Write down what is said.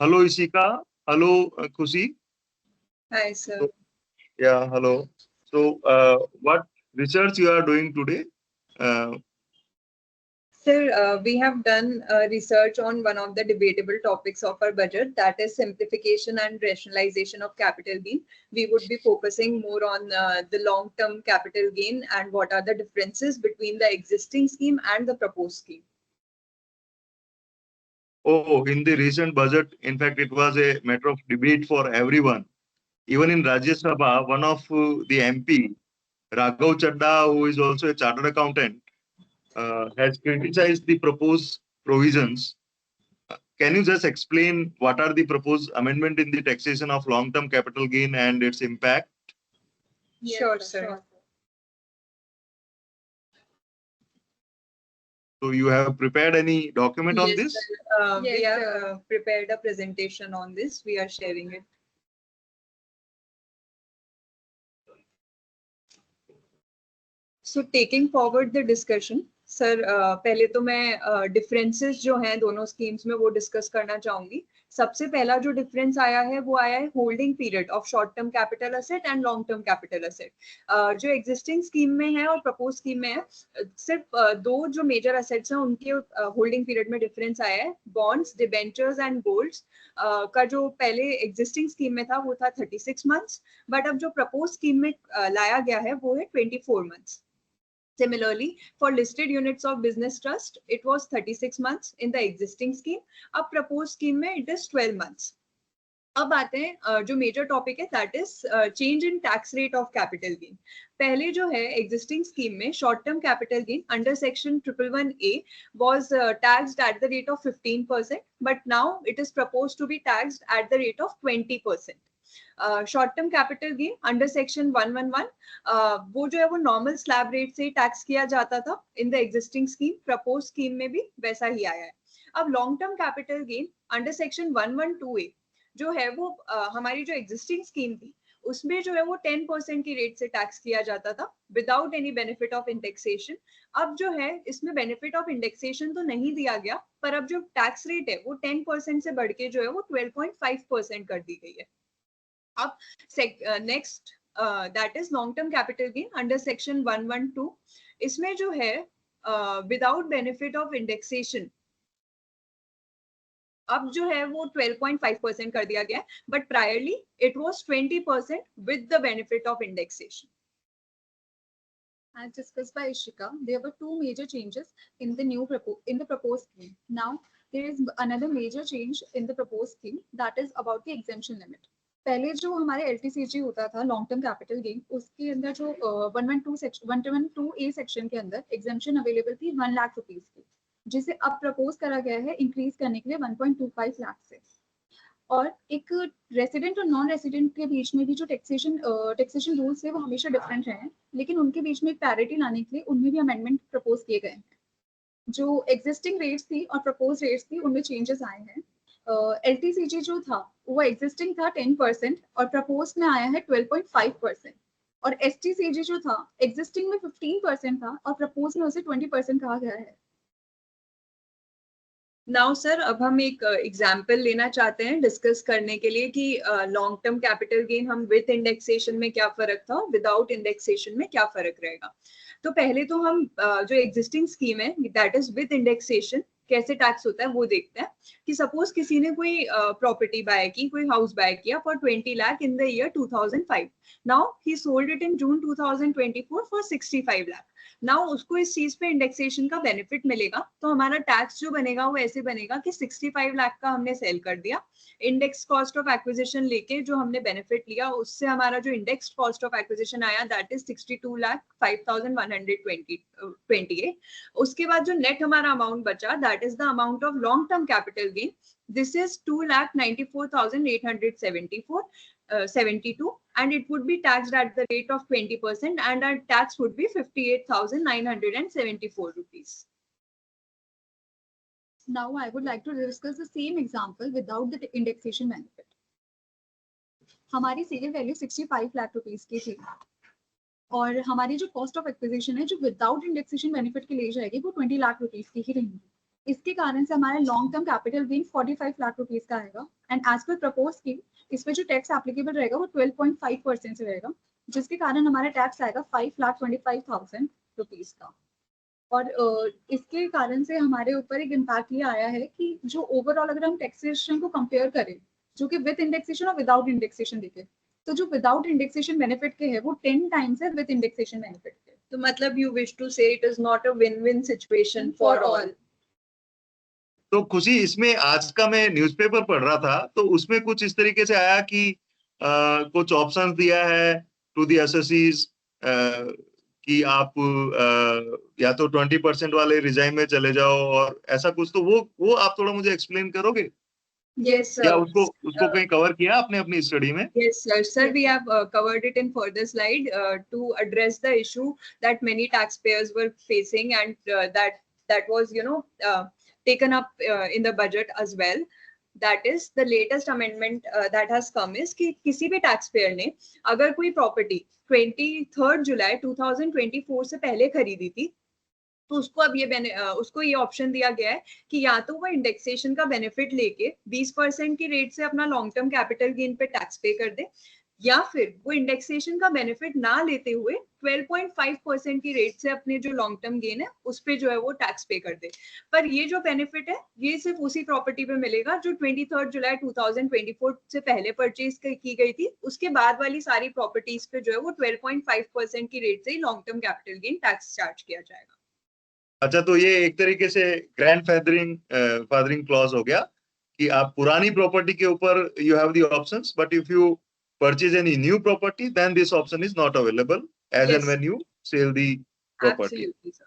Hello, Ishika. Hello, Khushi. Hi, sir. So, yeah, hello. So, what research you are doing today? Uh, Sir, we have done research on one of the debatable topics of our budget, that is simplification and rationalization of capital gain. We would be focusing more on the long-term capital gain and what are the differences between the existing scheme and the proposed scheme. oh, in the recent budget, in fact, it was a matter of debate for everyone. Even in Rajya Sabha, one of the MP, Raghav Chadda, who is also a chartered accountant, has criticized the proposed provisions. Can you just explain what are the proposed amendment in the taxation of long-term capital gain and its impact? Yes, sure, sir. So you have prepared any document on Yes, this? sir. Yes, We have sir. prepared a presentation on this. We are sharing it. So taking forward the discussion, sir पहले तो मैं differences जो हैं दोनों schemes में वो discuss करना चाहूंगी. सबसे पहला जो डिफरेंस आया है वो आया है holding period of short term capital asset and long term capital asset. जो एग्जिस्टिंग स्कीम में है और प्रपोज स्कीम में है, सिर्फ दो जो मेजर एसेट्स हैं उनके होल्डिंग पीरियड में डिफरेंस आया है. बॉन्ड्स, डिबेंचर्स एंड गोल्ड्स का जो पहले एग्जिस्टिंग स्कीम में था वो था 36 मंथ्स, बट अब जो प्रपोज स्कीम में लाया गया है वो है 24 months. Similarly, for listed units of business trust, it was 36 months in the existing scheme. अब proposed scheme में it is 12 months. अब आते हैं जो मेजर टॉपिक है, that is change in tax rate of capital gain. पहले जो है एग्जिस्टिंग स्कीम में short term capital gain under section 111A was taxed at the rate of 15%, but now it is proposed to be taxed at the rate of 20%. Short term capital gain under section 111 वो जो है वो normal slab rate से tax किया जाता था in the existing scheme. Propose scheme में भी वैसा ही आया है. अब long term capital gain under section 112A जो है वो हमारी जो एग्जिस्टिंग स्कीम थी उसमें जो है वो 10% की रेट से टैक्स किया जाता था without any benefit of indexation. अब जो है इसमें बेनिफिट ऑफ इंडेक्सेशन तो नहीं दिया गया, पर अब जो टैक्स रेट है वो 10% से बढ़ के जो है वो 12.5% कर दी गई है. अब next that is long term capital gain under section 112. इसमें जो है विदाउट बेनिफिट ऑफ इंडेक्सेशन अब जो है वो 12.5% कर दिया गया है, but priorly it was 20% with the benefit of indexation. As discussed by Ishika, there were two major changes in the proposed scheme. Now, there is another major change in the proposed scheme, that is about the exemption limit. पहले जो हमारे LTCG होता था long term capital gain, उसके अंदर जो 112A section के अंदर एग्जेम्पशन अवेलेबल थी 1 लाख रुपीज की, जिसे अब प्रपोज करा गया है इंक्रीज करने के लिए 1.25 लाख से. और एक रेसिडेंट और नॉन रेसिडेंट के बीच में भी जो टैक्सेशन रूल्स है वो हमेशा डिफरेंट रहे हैं, लेकिन उनके बीच में एक पैरिटी लाने के लिए उनमें भी अमेंडमेंट प्रपोज किए गए हैं. जो एग्जिस्टिंग रेट्स थी और प्रपोज रेट्स थी उनमें चेंजेस आए हैं. LTCG जो था वो एग्जिस्टिंग था 10% और प्रपोज में आया है 12.5%. और STCG जो था एग्जिस्टिंग में 15% था और प्रपोज में उसे 20% कहा गया है. नाउ सर अब हम एक एग्जाम्पल लेना चाहते हैं डिस्कस करने के लिए कि लॉन्ग टर्म कैपिटल गेन हम विद इंडेक्सेशन में क्या फर्क था, विदाउट इंडेक्सेशन में क्या फर्क रहेगा. तो पहले तो हम जो एग्जिस्टिंग स्कीम है दैट इज विद इंडेक्सेशन कैसे टैक्स होता है वो देखते हैं. कि सपोज किसी ने कोई प्रॉपर्टी बाय की, कोई हाउस बाय किया for 20 lakh in the year 2005. Now he sold it in June 2024 for 65 lakh. Now उसको इस चीज पे इंडेक्सेशन का बेनिफिट मिलेगा, तो हमारा टैक्स जो बनेगा वो ऐसे बनेगा कि 65 लाख का हमने सेल कर दिया, इंडेक्स कॉस्ट ऑफ एक्विजिशन लेके जो हमने बेनिफिट लिया उससे हमारा जो इंडेक्स कॉस्ट ऑफ एक्विजिशन आया दैट इज 62 लाख 5,128. उसके बाद जो नेट हमारा अमाउंट बचा that is the amount of long term capital gain. This is 2,94,872 and it would be taxed at the rate of 20% and our tax would be 58,974 rupees. Now I would like to discuss the same example without the indexation benefit. हमारी cell value 65 lakh rupees की थी और हमारी जो cost of acquisition है जो without indexation benefit की ले जाएगी वो 20 लाख रुपीस की ही रहेगी. इसके कारण से हमारा long term capital gain 45 lakh rupees का आएगा एंड एज पर प्रपोज स्कीम इसमें जो टैक्स एप्लीकेबल रहेगा वो 12.5% से रहेगा, जिसके कारण हमारा टैक्स आएगा 5,25,000 रुपीज का। और इसके कारण से हमारे ऊपर एक इम्पैक्ट ये आया है कि जो ओवरऑल अगर हम टैक्सेशन को कंपेयर करें, जो कि विद इंडेक्सेशन और विदाउट इंडेक्सेशन देखें, तो जो विदाउट इंडेक्सेशन बेनिफिट के है वो 10 टाइम्स है विद इंडेक्सेशन बेनिफिट के। तो मतलब you wish to say it is not a win-win situation for all. तो खुशी, इसमें आज का मैं न्यूज़पेपर पढ़ रहा था तो उसमें कुछ इस तरीके से आया कि कुछ ऑप्शंस दिया है टू दी एसएससीज कि आप या तो 20% वाले रिजाइन में चले जाओ और ऐसा कुछ, तो वो आप थोड़ा मुझे एक्सप्लेन करोगे Yes, sir. या उसको कहीं कवर किया आपने अपनी स्टडी में? Yes, sir. Sir, we have covered it in further slide to address the issue that many taxpayers were facing, and that was, taken up in the budget as well. That is the latest amendment that has come is कि किसी भी taxpayer ने अगर कोई property 23rd July 2024 से पहले खरीदी थी, तो उसको अब उसको ये ऑप्शन दिया गया है कि या तो वो इंडेक्सेशन का बेनिफिट लेके 20% की रेट से अपना लॉन्ग टर्म कैपिटल गेन पे टैक्स पे कर दे, या फिर वो इंडेक्सेशन का बेनिफिट ना लेते हुए 12.5% की रेट से अपने जो लॉन्ग टर्म गेन है उस पे जो है वो टैक्स पे कर दे। पर ये जो बेनिफिट है ये सिर्फ उसी प्रॉपर्टी पे मिलेगा जो 23 जुलाई 2024 से पहले परचेज की गई थी, उसके बाद वाली सारी प्रॉपर्टीज पे जो है वो 12.5% की रेट से ही long term capital gain tax charge किया जाएगा। अच्छा, तो ये एक तरीके से ग्रैंड फादरिंग क्लॉज हो गया कि आप पुरानी प्रॉपर्टी के ऊपर you have the options, but if you purchase any new property then this option is not available as and Yes. When you sell the property. Absolutely, sir.